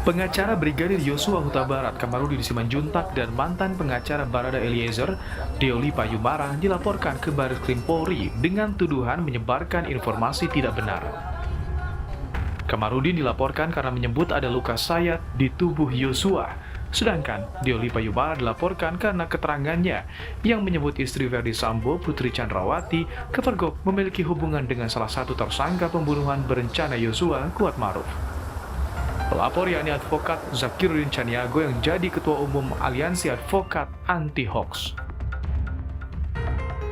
Pengacara Brigadir Yosua Huta Barat Kamarudin Simanjuntak dan mantan pengacara Barada Eliezer, Deoli Payumara, dilaporkan ke Baris Krim Polri dengan tuduhan menyebarkan informasi tidak benar. Kamarudin dilaporkan karena menyebut ada luka sayat di tubuh Yosua, sedangkan Deoli Payumara dilaporkan karena keterangannya yang menyebut istri Verdi Sambo, Putri Chandrawati, kepergok memiliki hubungan dengan salah satu tersangka pembunuhan berencana Yosua, Kuat Maruf. Pelapor yakni advokat Zakiruddin Caniago yang jadi ketua umum Aliansi Advokat Anti Hoax.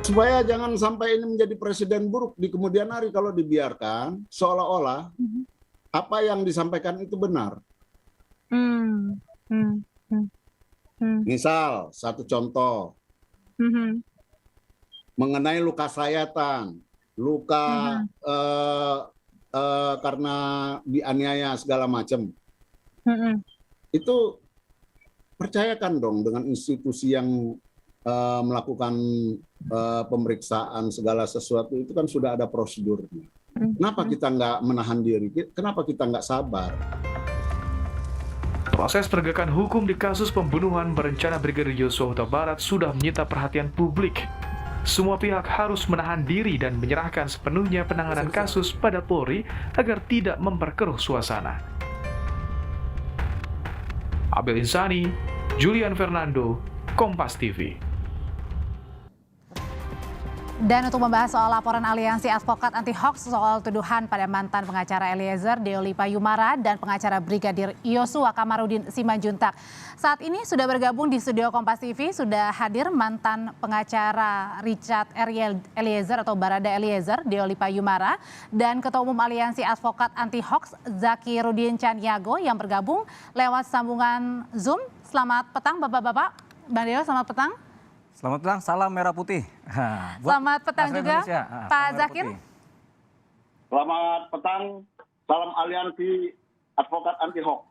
Supaya jangan sampai ini menjadi presiden buruk di kemudian hari kalau dibiarkan, seolah-olah apa yang disampaikan itu benar. Misal, satu contoh, mengenai luka sayatan, luka karena dianiaya segala macam. Itu percayakan dong dengan institusi yang melakukan pemeriksaan segala sesuatu itu kan sudah ada prosedurnya. Kenapa kita nggak menahan diri? Kenapa kita nggak sabar? Proses penegakan hukum di kasus pembunuhan berencana Brigadir Yosua Huta Barat sudah menyita perhatian publik. Semua pihak harus menahan diri dan menyerahkan sepenuhnya penanganan kasus pada Polri agar tidak memperkeruh suasana. Abel Insani, Julian Fernando, Kompas TV. Dan untuk membahas soal laporan Aliansi Advokat Anti Hoax soal tuduhan pada mantan pengacara Eliezer, Deoli Payumara, dan pengacara Brigadir Yosua Kamarudin Simanjuntak. Saat ini sudah bergabung di studio Kompas TV, sudah hadir mantan pengacara Richard Eliezer atau Barada Eliezer, Deoli Payumara, dan Ketua Umum Aliansi Advokat Anti Hoax Zakiruddin Caniago yang bergabung lewat sambungan Zoom. Selamat petang Bapak-Bapak. Bang Deo, selamat petang. Selamat petang, salam merah putih. Selamat petang juga, Pak Zakir. Selamat petang, salam Aliansi Advokat Anti Hoax.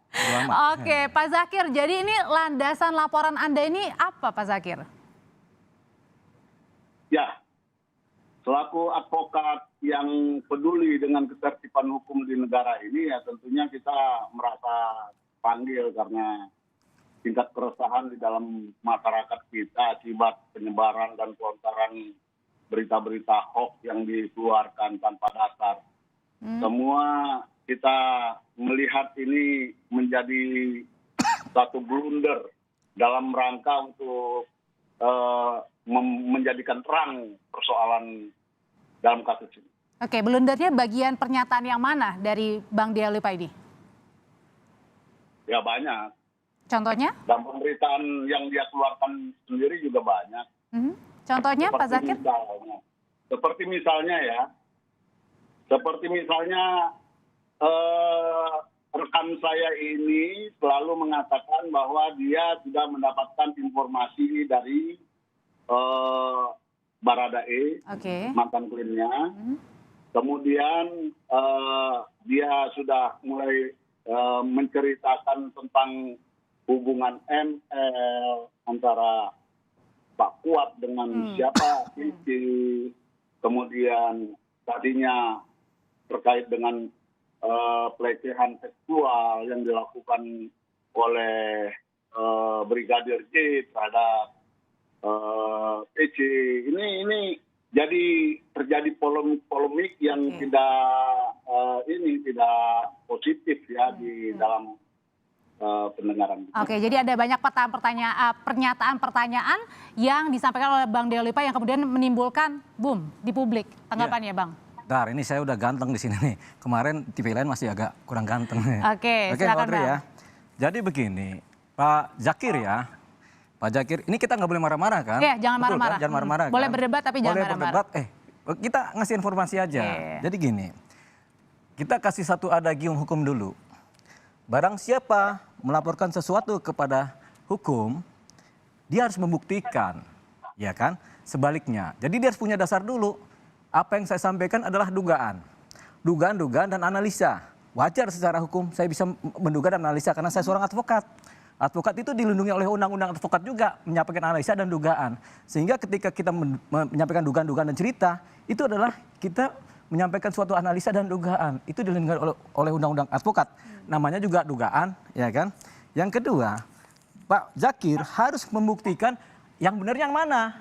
Oke, Pak Zakir, jadi ini landasan laporan Anda ini apa, Pak Zakir? Ya, selaku advokat yang peduli dengan ketertiban hukum di negara ini, ya tentunya kita merasa panggil karena tingkat keresahan di dalam masyarakat kita akibat penyebaran dan pelontaran berita-berita hoax yang dikeluarkan tanpa dasar. Semua kita melihat ini menjadi satu blunder dalam rangka untuk menjadikan terang persoalan dalam kasus ini. Oke, blundernya bagian pernyataan yang mana dari Bang Deoli ini? Ya banyak. Contohnya? Dan pemberitaan yang dia keluarkan sendiri juga banyak. Contohnya Pak Zakir? Seperti misalnya rekan saya ini selalu mengatakan bahwa dia sudah mendapatkan informasi dari Baradae, mantan kliennya. Kemudian dia sudah mulai menceritakan tentang hubungan ML antara Pak Kuat dengan siapa Cici, kemudian tadinya terkait dengan pelecehan seksual yang dilakukan oleh Brigadir J terhadap Cici. Ini jadi terjadi polemik yang tidak positif ya di dalam pendengaran. Oke, jadi ada banyak pernyataan-pertanyaan yang disampaikan oleh Bang Deoli yang kemudian menimbulkan boom di publik. Tanggapannya, Bang? Dar, ini saya udah ganteng di sini nih. Kemarin TV lain masih agak kurang ganteng. Oke, silakan, Bang. Ya. Jadi begini, Pak Zakir ya. Pak Zakir, ini kita nggak boleh marah-marah kan? Iya, jangan marah-marah. Kan? Jangan marah-marah. Boleh kan? berdebat tapi jangan marah-marah. Kita ngasih informasi aja. Jadi gini, kita kasih satu adagium hukum dulu. Barang siapa melaporkan sesuatu kepada hukum, dia harus membuktikan, ya kan? Sebaliknya. Jadi dia harus punya dasar dulu. Apa yang saya sampaikan adalah dugaan. Dugaan dan analisa. Wajar secara hukum saya bisa menduga dan analisa karena saya seorang advokat. Advokat itu dilindungi oleh undang-undang advokat juga menyampaikan analisa dan dugaan. Sehingga ketika kita menyampaikan dugaan dan cerita, itu adalah kita menyampaikan suatu analisa dan dugaan. Itu dilindungi oleh undang-undang advokat. Namanya juga dugaan, ya kan? Yang kedua, Pak Zakir harus membuktikan yang benar yang mana.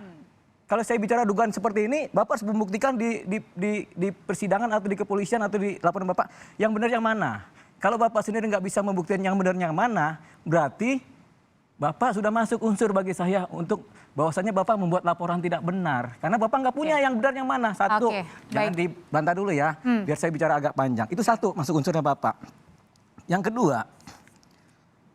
Kalau saya bicara dugaan seperti ini, Bapak harus membuktikan di persidangan atau di kepolisian atau di laporan Bapak yang benar yang mana. Kalau Bapak sendiri nggak bisa membuktikan yang benar yang mana, berarti Bapak sudah masuk unsur bagi saya untuk bahwasannya Bapak membuat laporan tidak benar. Karena Bapak nggak punya yang benar yang mana. Satu, jangan dibantah dulu ya, biar saya bicara agak panjang. Itu satu, masuk unsurnya Bapak. Yang kedua,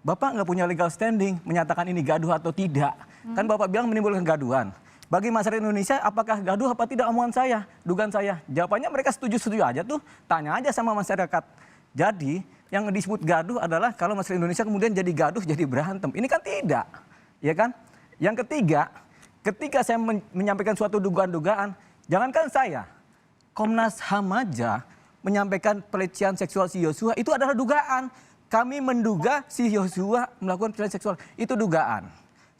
Bapak nggak punya legal standing menyatakan ini gaduh atau tidak. Kan Bapak bilang menimbulkan gaduhan. Bagi masyarakat Indonesia, apakah gaduh apa tidak omongan saya, dugaan saya? Jawabannya mereka setuju-setuju aja tuh, tanya aja sama masyarakat. Jadi yang disebut gaduh adalah kalau masyarakat Indonesia kemudian jadi gaduh, jadi berantem. Ini kan tidak, ya kan? Yang ketiga, ketika saya menyampaikan suatu dugaan-dugaan, jangankan saya, Komnas HAM aja menyampaikan pelecehan seksual si Yosua itu adalah dugaan. Kami menduga si Yosua melakukan pelecehan seksual, itu dugaan.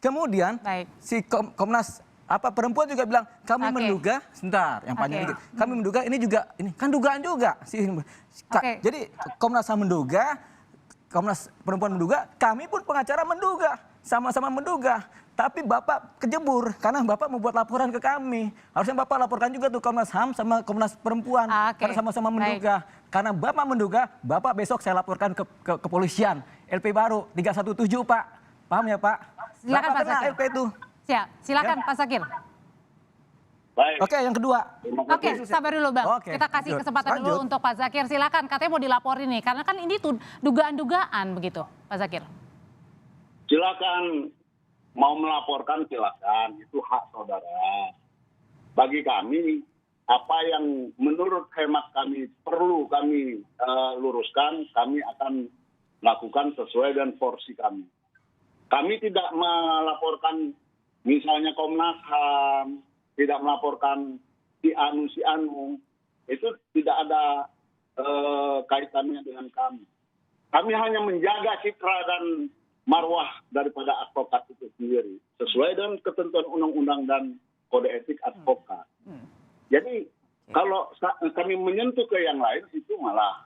Kemudian si Komnas perempuan juga bilang kami menduga, sebentar yang panjang dikit, kami menduga ini juga, ini kan dugaan juga. Jadi Komnas HAM menduga, Komnas perempuan menduga, kami pun pengacara menduga, sama-sama menduga. Tapi Bapak kejebur karena Bapak membuat laporan ke kami. Harusnya Bapak laporkan juga tuh Komnas HAM sama Komnas perempuan, karena sama-sama menduga. Karena Bapak menduga, Bapak besok saya laporkan ke kepolisian, LP baru 317 Pak. Paham ya Pak? Silakan Pak Zakir. LP itu. Silakan Pak Zakir. Baik. Oke, yang kedua. Oke, sabar dulu Bang. Oke, Kita kasih kesempatan lanjut. dulu untuk Pak Zakir. Silakan, katanya mau dilaporin nih. Karena kan ini tuh dugaan-dugaan begitu, Pak Zakir. Silakan, mau melaporkan silakan, itu hak saudara. Bagi kami, apa yang menurut hemat kami perlu kami luruskan, kami akan lakukan sesuai dengan porsi kami. Kami tidak melaporkan misalnya Komnas HAM, tidak melaporkan si Anu, itu tidak ada kaitannya dengan kami. Kami hanya menjaga citra dan marwah daripada advokat itu sendiri, sesuai dengan ketentuan undang-undang dan kode etik advokat. Jadi kalau kami menyentuh ke yang lain itu malah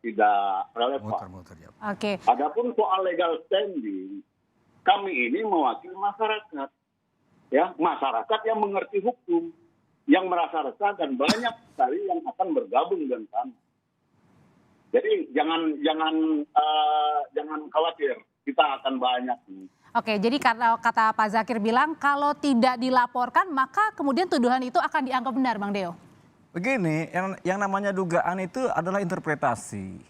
tidak relevan. Oke. Adapun soal legal standing, kami ini mewakili masyarakat. Ya, masyarakat yang mengerti hukum, yang merasa resah dan banyak sekali yang akan bergabung dengan kami. Jadi jangan khawatir, kita akan banyak. Oke, jadi kata Pak Zakir bilang kalau tidak dilaporkan maka kemudian tuduhan itu akan dianggap benar, Bang Deo. Begini, yang namanya dugaan itu adalah interpretasi.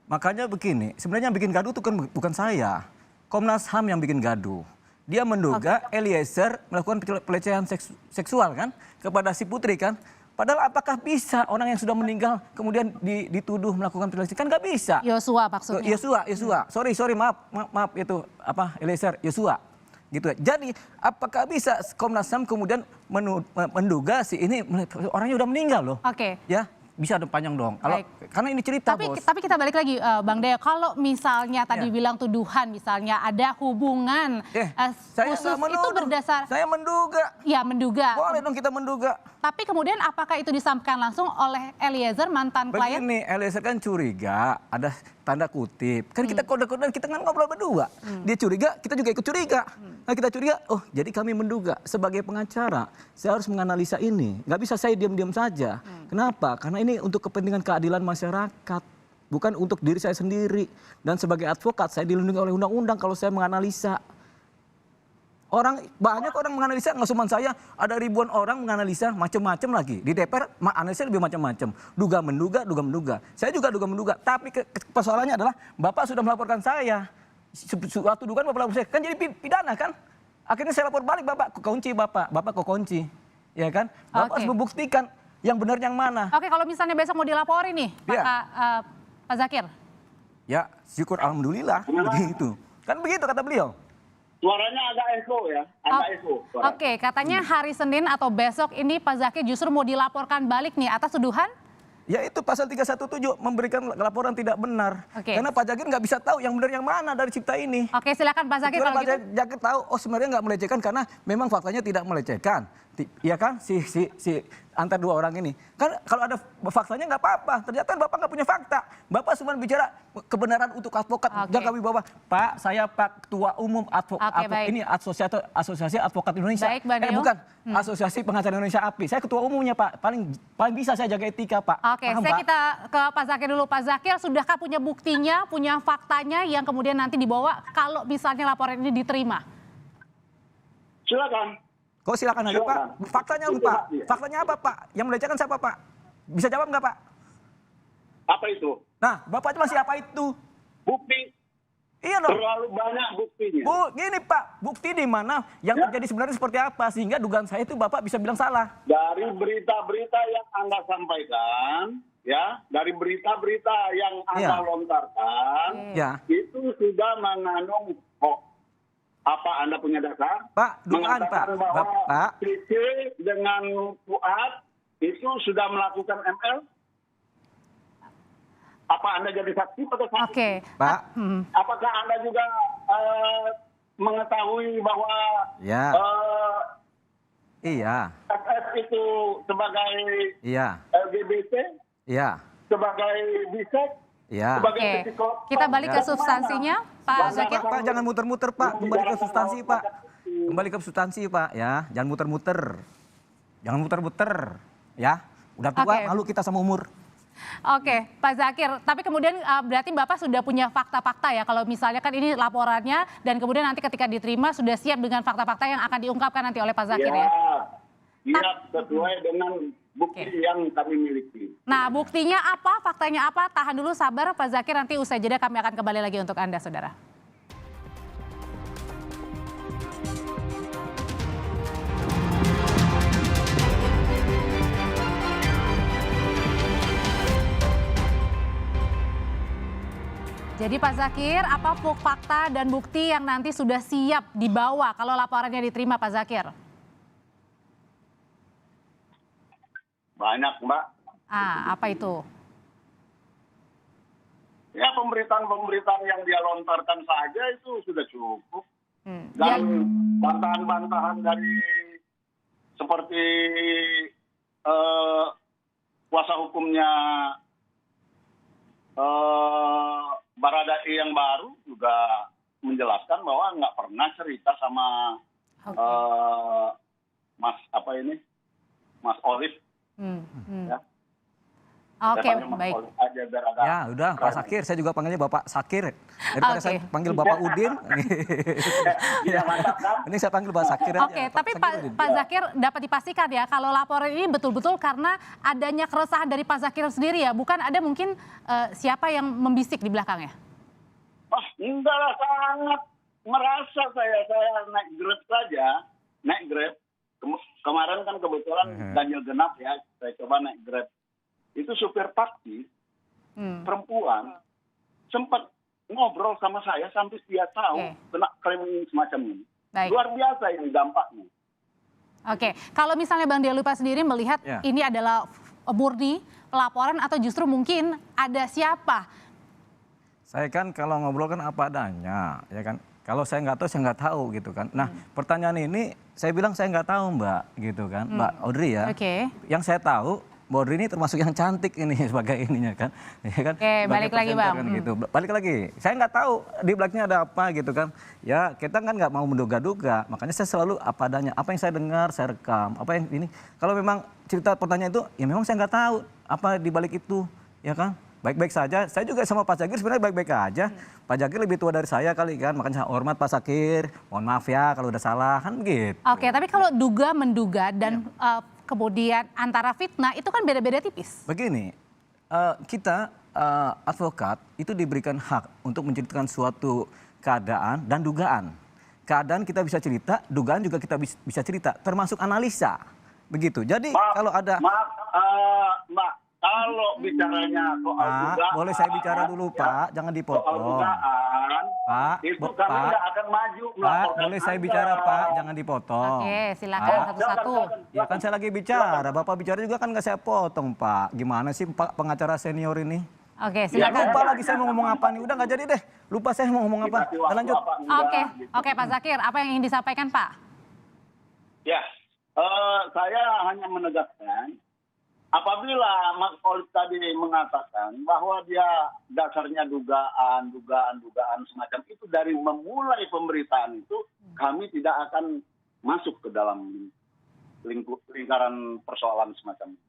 Makanya begini, sebenarnya yang bikin gaduh itu kan bukan saya. Komnas HAM yang bikin gaduh. Dia menduga Eliezer melakukan pelecehan seksual kan kepada si putri kan. Padahal apakah bisa orang yang sudah meninggal kemudian dituduh melakukan pelecehan? Kan nggak bisa. Yosua maksudnya. Yosua. Sorry maaf itu Eliezer Yosua. Gitu. Jadi apakah bisa Komnas HAM kemudian menduga si ini orangnya udah meninggal loh. Oke. Ya. Bisa ada panjang dong. Karena ini cerita, Bos. Tapi kita balik lagi, Bang Deo. Kalau misalnya tadi bilang tuduhan, misalnya ada hubungan khusus itu berdasar. Saya menduga. Ya, menduga. Boleh dong kita menduga. Tapi kemudian apakah itu disampaikan langsung oleh Eliezer, mantan klien? Begini, Eliezer kan curiga, ada tanda kutip. Kan kita kode-kodean, kita kan ngobrol berdua. Dia curiga, kita juga ikut curiga. Nah kita curiga, oh jadi kami menduga. Sebagai pengacara, saya harus menganalisa ini. Nggak bisa saya diam-diam saja. Kenapa? Karena ini untuk kepentingan keadilan masyarakat. Bukan untuk diri saya sendiri. Dan sebagai advokat, saya dilindungi oleh undang-undang kalau saya menganalisa. Banyak orang menganalisa, nggak cuma saya, ada ribuan orang menganalisa macam-macam lagi. Di DPR, analisa lebih macam-macam. Duga-menduga. Saya juga duga-menduga. Tapi persoalannya adalah, Bapak sudah melaporkan saya. Suatu dugaan Bapak lapor saya. Kan jadi pidana kan? Akhirnya saya lapor balik, Bapak kunci Bapak kok kunci. Ya kan? Bapak harus membuktikan yang benar yang mana. Oke, kalau misalnya besok mau dilaporin nih, Pak Zakir. Ya, syukur alhamdulillah. Begitu. Kan begitu kata beliau. Suaranya agak echo ya, Oke, katanya hari Senin atau besok ini Pak Zakir justru mau dilaporkan balik nih atas tuduhan Ya itu pasal 317 memberikan laporan tidak benar. Oke. Karena Pak Zakir nggak bisa tahu yang benar yang mana dari cipta ini. Oke, silakan Pak Zakir Kecuali kalau Pak gitu. Zakir tahu, oh sebenarnya nggak melecehkan karena memang faktanya tidak melecehkan. Iya kan, si antar dua orang ini. Kan kalau ada faktanya nggak apa-apa. Ternyata Bapak nggak punya fakta. Bapak cuma bicara kebenaran untuk advokat. Oke. Jaga wibawa. Pak, saya Pak Ketua Umum baik. ini Asosiasi Advokat Indonesia. Baik, Bang Deo. Bukan, Asosiasi Pengacara Indonesia API. Saya ketua umumnya Pak. Paling bisa saya jaga etika Pak. Oke, Paham, saya Pak? kita ke Pak Zakir dulu. Pak Zakir, sudahkah punya buktinya, punya faktanya yang kemudian nanti dibawa kalau misalnya laporan ini diterima? Silakan. Kok silakan aja Pak. Faktanya Itu Pak. hak dia. Faktanya apa Pak? Yang melecehkan siapa Pak? Bisa jawab nggak Pak? Apa itu? Nah, Bapak cuma siapa itu? Bukti. Iya dong. Terlalu banyak buktinya. Gini Pak, bukti di mana yang Ya. terjadi sebenarnya seperti apa sehingga dugaan saya itu Bapak bisa bilang salah. Dari berita-berita yang Anda sampaikan, ya, dari berita-berita yang Anda Ya. lontarkan, Ya. itu sudah mengandung apa Anda punya dasar? Pak, dugaan Pak. Mengatakan bahwa Bapak, CC dengan Fuad itu sudah melakukan ML? Apa Anda jadi saksi pada saat Oke. Pak. Apakah Anda juga mengetahui bahwa Ya. Iya. FS itu sebagai Iya. LGBT, Iya. sebagai bisek, Iya. sebagai Oke, psikopat? kita balik ke Dari substansinya, mana? Pak Bagaimana? Zakir. Pak, jangan muter-muter Pak. Kembali ke substansi Pak. Kembali ke substansi Pak ya. Jangan muter-muter. Jangan muter-muter ya. Udah tua, Oke. malu kita sama umur. Oke, Pak Zakir. Tapi kemudian berarti Bapak sudah punya fakta-fakta ya. Kalau misalnya kan ini laporannya dan kemudian nanti ketika diterima sudah siap dengan fakta-fakta yang akan diungkapkan nanti oleh Pak Zakir ya. Siap sesuai dengan bukti yang kami miliki. Nah, buktinya apa, faktanya apa? Tahan dulu, sabar Pak Zakir, nanti usai jeda kami akan kembali lagi untuk Anda, Saudara. Jadi Pak Zakir, apa fakta dan bukti yang nanti sudah siap dibawa kalau laporannya diterima Pak Zakir? Banyak, Mbak. Apa itu? Ya, pemberitaan-pemberitaan yang dia lontarkan saja itu sudah cukup. Ya, Dan bantahan-bantahan dari seperti kuasa hukumnya Baradae yang baru juga menjelaskan bahwa nggak pernah cerita sama Mas Olive. Ya. Oke, Saya panggil Mas baik. Olive aja biar agak Ya udah Pak keren. Sakir, saya juga panggilnya Bapak Sakir. Daripada Oke. saya panggil Bapak Udin. Iya, mantap kan? Ini saya panggil Pak Sakir aja. Oke, tapi Sakir Udin. Pak Zakir dapat dipastikan ya kalau laporan ini betul-betul karena adanya keresahan dari Pak Zakir sendiri ya, bukan ada mungkin siapa yang membisik di belakangnya? Enggak lah, sangat merasa saya naik Grab saja, naik Grab. Kemarin kan kebetulan ganjil genap ya, saya coba naik Grab. Itu supir taksi, perempuan, sempat ngobrol sama saya sampai dia tahu kena klaim semacam ini. Baik. Luar biasa ini dampaknya. Oke, kalau misalnya Bang Delupa sendiri melihat Ya. ini adalah murni pelaporan atau justru mungkin ada siapa? Saya kan kalau ngobrol kan apa adanya, ya kan. Kalau saya nggak tahu, saya nggak tahu gitu kan. Nah, pertanyaan ini saya bilang saya nggak tahu Mbak, gitu kan, Mbak Audrey ya. Oke. Yang saya tahu, Mbak Audrey ini termasuk yang cantik ini sebagai ininya kan, ya kan. Oke, Sebagai balik lagi, presenter Bang. kan, gitu. Balik lagi, saya nggak tahu di belakangnya ada apa gitu kan. Ya kita kan nggak mau menduga-duga, makanya saya selalu apa adanya, apa yang saya dengar saya rekam, apa yang ini. Kalau memang cerita pertanyaan itu, ya memang saya nggak tahu apa di balik itu, ya kan. Baik-baik saja, saya juga sama Pak Zakir sebenarnya baik-baik aja. Pak Zakir lebih tua dari saya kali kan, makanya saya hormat Pak Zakir. Mohon maaf ya kalau udah salah, kan gitu. Oke, tapi kalau duga-menduga dan kemudian antara fitnah itu kan beda-beda tipis. Begini, kita advokat itu diberikan hak untuk menceritakan suatu keadaan dan dugaan. Keadaan kita bisa cerita, dugaan juga kita bisa cerita, termasuk analisa. Begitu. Jadi kalau ada... Mbak, kalau bicaranya soal Pak, dugaan, boleh saya bicara dulu Pak, jangan soal dipotong. dugaan, Pak, itu kami Pak, nggak akan maju Pak, melaporkan boleh saya Anda. bicara Pak, jangan dipotong. Oke, silakan satu-satu. Ya kan saya lagi bicara, Bapak bicara juga kan nggak saya potong Pak. Gimana sih Pak pengacara senior ini? Oke, Ya silakan. lupa lagi saya mau ngomong apa nih, udah nggak jadi deh. Lupa saya mau ngomong apa. Dikasih waktu Nah, lanjut. apa enggak, Oke, gitu. oke Pak Zakir, apa yang ingin disampaikan Pak? Ya, saya hanya menegaskan, apabila Mas Khalid tadi mengatakan bahwa dia dasarnya dugaan semacam itu dari memulai pemberitaan itu, kami tidak akan masuk ke dalam lingkaran persoalan semacam itu.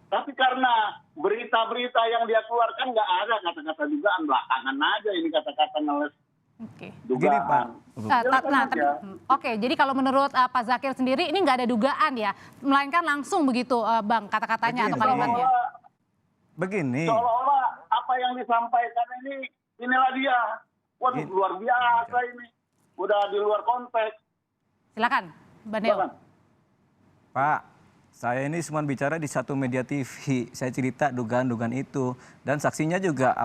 Tapi karena berita-berita yang dia keluarkan nggak ada kata-kata dugaan, belakangan aja ini kata-kata ngeles Oke. Begini Pak. dugaan. Oke, jadi kalau menurut Pak Zakir sendiri ini nggak ada dugaan ya, melainkan langsung begitu Bang kata-katanya atau Begini, kalimatnya. Begini. Seolah-olah apa yang disampaikan inilah dia. Waduh, Gini. luar biasa ini. Udah di luar konteks. Silakan, Mbak Neo. Silakan. Pak, saya ini cuma bicara di satu media TV. Saya cerita dugaan-dugaan itu dan saksinya juga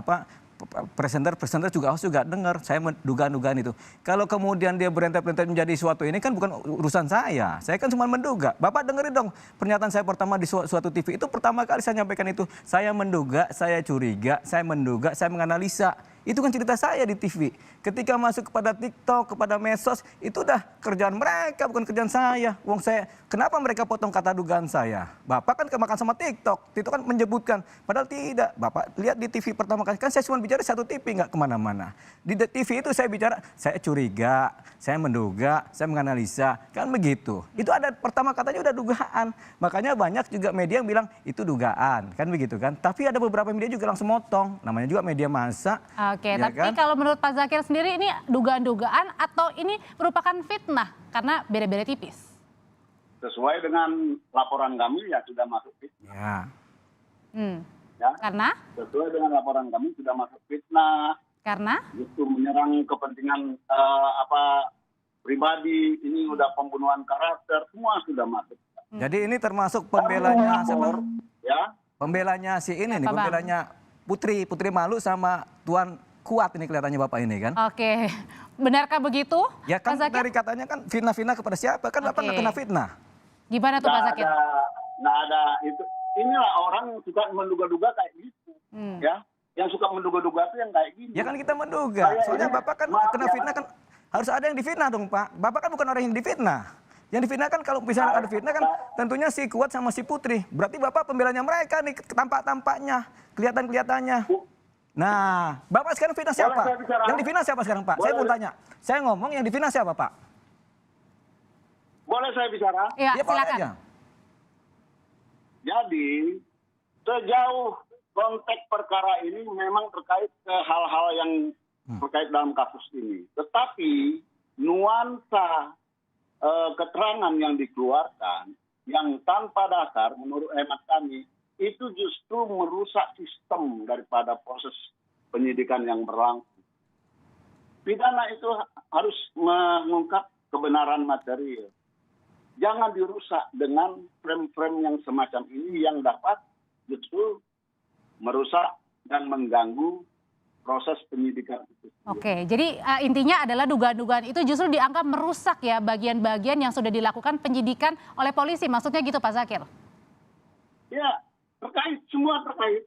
presenter juga harus juga dengar saya dugaan-dugaan itu. Kalau kemudian dia berentet-berentet menjadi suatu ini kan bukan urusan saya. Saya kan cuma menduga. Bapak dengerin dong pernyataan saya pertama di suatu TV itu pertama kali saya nyampaikan itu. Saya menduga, saya curiga, saya menduga, saya menganalisa. Itu kan cerita saya di TV. Ketika masuk kepada TikTok, kepada medsos, itu udah kerjaan mereka, bukan kerjaan saya. Wong saya, kenapa mereka potong kata dugaan saya? Bapak kan kemakan sama TikTok. TikTok kan menyebutkan, padahal tidak. Bapak lihat di TV pertama kali, kan saya cuma bicara satu TV, nggak kemana-mana. Di TV itu saya bicara, saya curiga, saya menduga, saya menganalisa, kan begitu. Itu ada pertama katanya udah dugaan. Makanya banyak juga media yang bilang itu dugaan, kan begitu kan. Tapi ada beberapa media juga langsung motong, namanya juga media massa. Oke, Ya tapi kan? kalau menurut Pak Zakir sendiri ini dugaan-dugaan atau ini merupakan fitnah karena beda-beda tipis? Sesuai dengan laporan kami ya sudah masuk fitnah. Ya. Ya. Karena? Sesuai dengan laporan kami sudah masuk fitnah. Karena? Itu menyerang kepentingan pribadi. Ini udah pembunuhan karakter. Semua sudah masuk. Jadi ini termasuk pembelanya siapa? Ya. Pembelanya si ini nih, Siapa, Bang? pembelanya Putri Malu sama Tuan Kuat ini kelihatannya Bapak ini kan. Oke, benarkah begitu? Ya kan Pak Zakir? dari katanya kan fitnah-fitnah kepada siapa? Kan Bapak nggak Oke. kena fitnah. Gimana tuh Pak Zakir? Nggak ada itu. Inilah orang yang suka menduga-duga kayak gitu. Ya. Yang suka menduga-duga itu yang kayak gini. Ya kan kita menduga. Soalnya Bapak kan kena fitnah kan harus ada yang difitnah dong Pak. Bapak kan bukan orang yang difitnah. Yang difitnah kan kalau misalnya ada fitnah kan tentunya si Kuat sama si Putri. Berarti Bapak pembelanya mereka nih tampak-tampaknya, kelihatan-kelihatannya. Nah, Bapak sekarang fitnah siapa? Boleh saya bicara? Yang difitnah siapa sekarang Pak? Saya mau tanya. Saya ngomong yang difitnah siapa Pak? Boleh saya bicara? Ya, Ya, boleh silakan. aja. Jadi, sejauh konteks perkara ini memang terkait ke hal-hal yang terkait dalam kasus ini. Tetapi nuansa keterangan yang dikeluarkan yang tanpa dasar menurut hemat kami itu justru merusak sistem daripada proses penyidikan yang berlangsung. Pidana itu harus mengungkap kebenaran material. Jangan dirusak dengan frame-frame yang semacam ini yang dapat justru merusak dan mengganggu proses penyidikan itu. Oke, jadi intinya adalah dugaan-dugaan itu justru dianggap merusak ya bagian-bagian yang sudah dilakukan penyidikan oleh polisi. Maksudnya gitu Pak Zakir? Ya, terkait, semua terkait.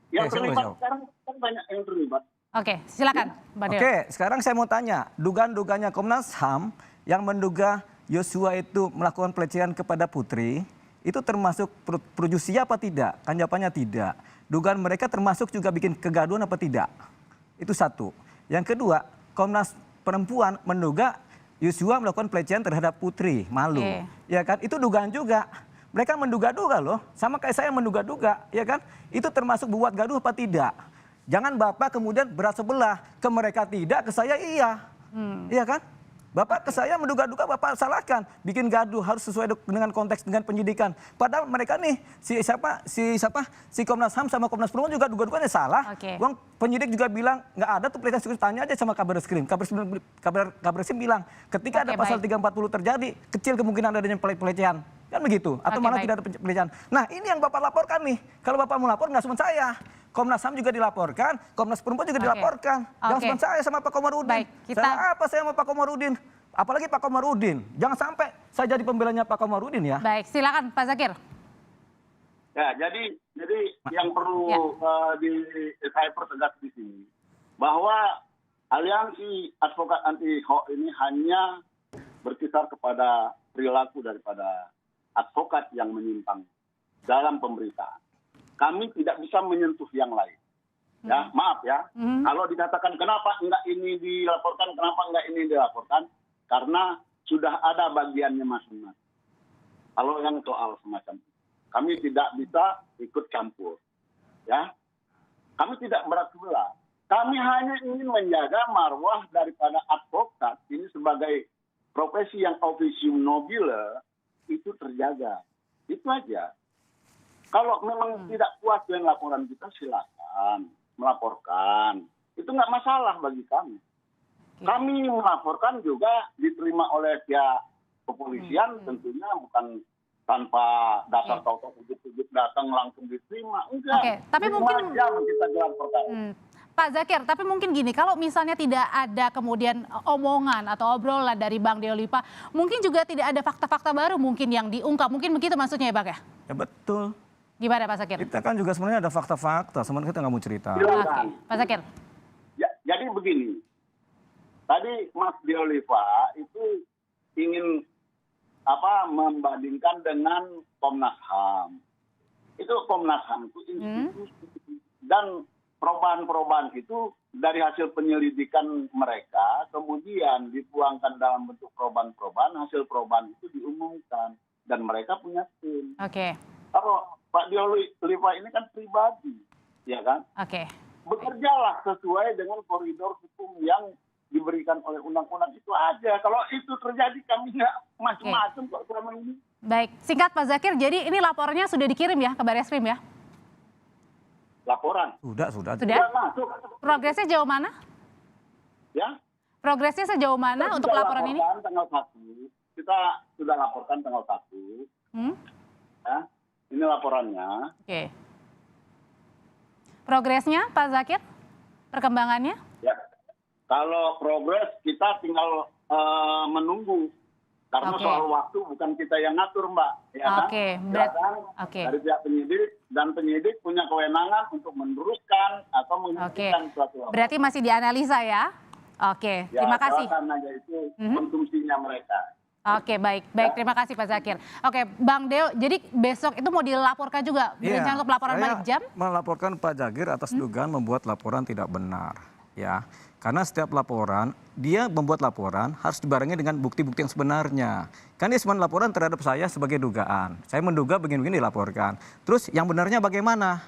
Yang Oke, terlibat siapa? sekarang kan banyak yang terlibat. Oke, silakan Mbak Neo. Oke, sekarang saya mau tanya, dugaan-dugaannya Komnas HAM yang menduga Yosua itu melakukan pelecehan kepada Putri, itu termasuk pro justisia apa tidak? Kan jawabannya tidak. Dugaan mereka termasuk juga bikin kegaduhan apa tidak? Itu satu. Yang kedua, Komnas Perempuan menduga Yosua melakukan pelecehan terhadap Putri Malu. Oke. Ya kan? Itu dugaan juga. Mereka menduga-duga loh, sama kayak saya menduga-duga, ya kan? Itu termasuk buat gaduh apa tidak? Jangan Bapak kemudian berat sebelah, ke mereka tidak, ke saya iya. Iya kan? Bapak ke saya menduga-duga Bapak salahkan, bikin gaduh harus sesuai dengan konteks dengan penyidikan. Padahal mereka nih si Komnas HAM sama Komnas Perempuan juga duga-duganya salah. Oke. Uang penyidik juga bilang nggak ada tuh pelecehan, tanya aja sama Kabarreskrim. Kabarreskrim bilang ketika ada Oke, pasal baik. 340 terjadi, kecil kemungkinan adanya pelecehan. Kan begitu, atau Oke, malah baik. tidak ada pelecehan. Nah ini yang Bapak laporkan nih, kalau Bapak mau lapor nggak cuma saya. Komnas HAM juga dilaporkan, Komnas Perempuan juga dilaporkan. Jangan cuma saya sama Pak Komarudin. Salah apa saya sama Pak Komarudin? Apalagi Pak Komarudin. Jangan sampai saya jadi pembelanya Pak Komarudin ya. Baik, silakan Pak Zakir. Ya, jadi yang perlu saya pertegas di sini bahwa aliansi advokat anti hoax ini hanya berkisar kepada perilaku daripada advokat yang menyimpang dalam pemberitaan. Kami tidak bisa menyentuh yang lain. Ya, maaf ya. Kalau dikatakan kenapa enggak ini dilaporkan, kenapa enggak ini dilaporkan, karena sudah ada bagiannya masing-masing. Kalau yang soal semacam itu, kami tidak bisa ikut campur. Ya, kami tidak berat sebelah. Kami hanya ingin menjaga marwah daripada advokat ini sebagai profesi yang officium nobile itu terjaga. Itu aja. Kalau memang tidak puas dengan laporan kita, silakan melaporkan. Itu nggak masalah bagi kami. Kami melaporkan juga diterima oleh pihak kepolisian, tentunya bukan tanpa dasar tahu-tahu ujuk-ujuk datang langsung diterima. Enggak. Tapi mungkin kita gelar perkara. Pak Zakir, tapi mungkin gini, kalau misalnya tidak ada kemudian omongan atau obrolan dari Bang Deo Lipa, mungkin juga tidak ada fakta-fakta baru mungkin yang diungkap. Mungkin begitu maksudnya ya Bang ya? Ya betul. Gimana Pak Zakir? Kita kan juga sebenarnya ada fakta-fakta, sebenarnya kita nggak mau cerita. Oke, Pak Zakir. Ya, jadi begini, tadi Mas Deo Lipa itu ingin membandingkan dengan Komnas HAM. Itu Komnas HAM itu institusi dan perubahan-perubahan itu dari hasil penyelidikan mereka kemudian dituangkan dalam bentuk perubahan-perubahan, hasil perubahan itu diumumkan dan mereka punya tim. Kalau Pak Deo Lipa ini kan pribadi, ya kan? Bekerjalah sesuai dengan koridor hukum yang diberikan oleh undang-undang itu aja. Kalau itu terjadi kami nggak macam-macam kok selama ini. Baik, singkat Pak Zakir, jadi ini laporannya sudah dikirim ya ke Barreskrim ya? Laporan. Sudah. Masuk. Progresnya jauh mana? Ya. Progresnya sejauh mana untuk laporan ini? Tanggal 1. Kita sudah laporkan tanggal 1. Ya. Ini laporannya. Progresnya Pak Zakir? Perkembangannya? Ya. Kalau progres kita tinggal menunggu. Karena soal waktu bukan kita yang ngatur, Mbak. Ya dari pihak penyidik, dan penyidik punya kewenangan untuk meneruskan atau menghentikan suatu laporan. Berarti masih dianalisa ya? Terima kasih. Karena itu konsumsinya mereka. Baik. Terima kasih Pak Zakir. Bang Deo, jadi besok itu mau dilaporkan juga? Berencana untuk laporan balik jam? Melaporkan Pak Zakir atas dugaan membuat laporan tidak benar. Ya, karena setiap laporan, dia membuat laporan harus dibarengi dengan bukti-bukti yang sebenarnya. Kan dia cuma laporan terhadap saya sebagai dugaan. Saya menduga begini-begini dilaporkan. Terus yang benarnya bagaimana?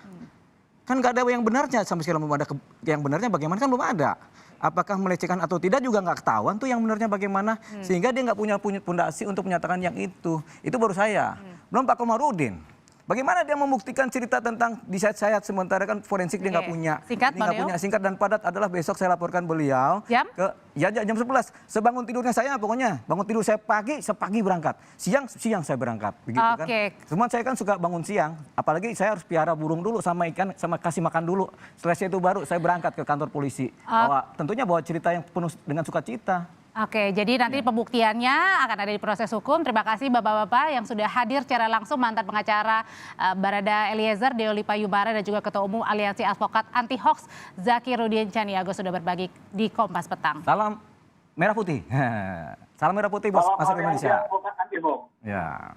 Kan nggak ada yang benarnya, sampai sekarang belum ada yang benarnya bagaimana, kan belum ada. Apakah melecehkan atau tidak juga nggak ketahuan tuh yang benarnya bagaimana. Sehingga dia nggak punya pondasi untuk menyatakan yang itu. Itu baru saya. Belum Pak Komarudin. Bagaimana dia membuktikan cerita tentang disayat-sayat sementara kan forensik dia nggak punya. Singkat, Dia nggak punya. Singkat dan padat adalah besok saya laporkan beliau jam? Jam 11. Sebangun tidurnya saya pokoknya. Bangun tidur saya pagi berangkat. Siang saya berangkat. Begitu kan. Cuma saya kan suka bangun siang. Apalagi saya harus piara burung dulu sama ikan, sama kasih makan dulu. Setelah itu baru saya berangkat ke kantor polisi. Tentunya bawa cerita yang penuh dengan sukacita. Jadi nanti pembuktiannya akan ada di proses hukum. Terima kasih Bapak-Bapak yang sudah hadir secara langsung, mantan pengacara Barada Eliezer, Deo Lipa Yubara, dan juga Ketua Umum Aliansi Advokat Anti Hoax Zakirudin Caniago sudah berbagi di Kompas Petang. Salam merah putih. Salam merah putih bos masyarakat Indonesia. Advokat Anti Hoax. Ya.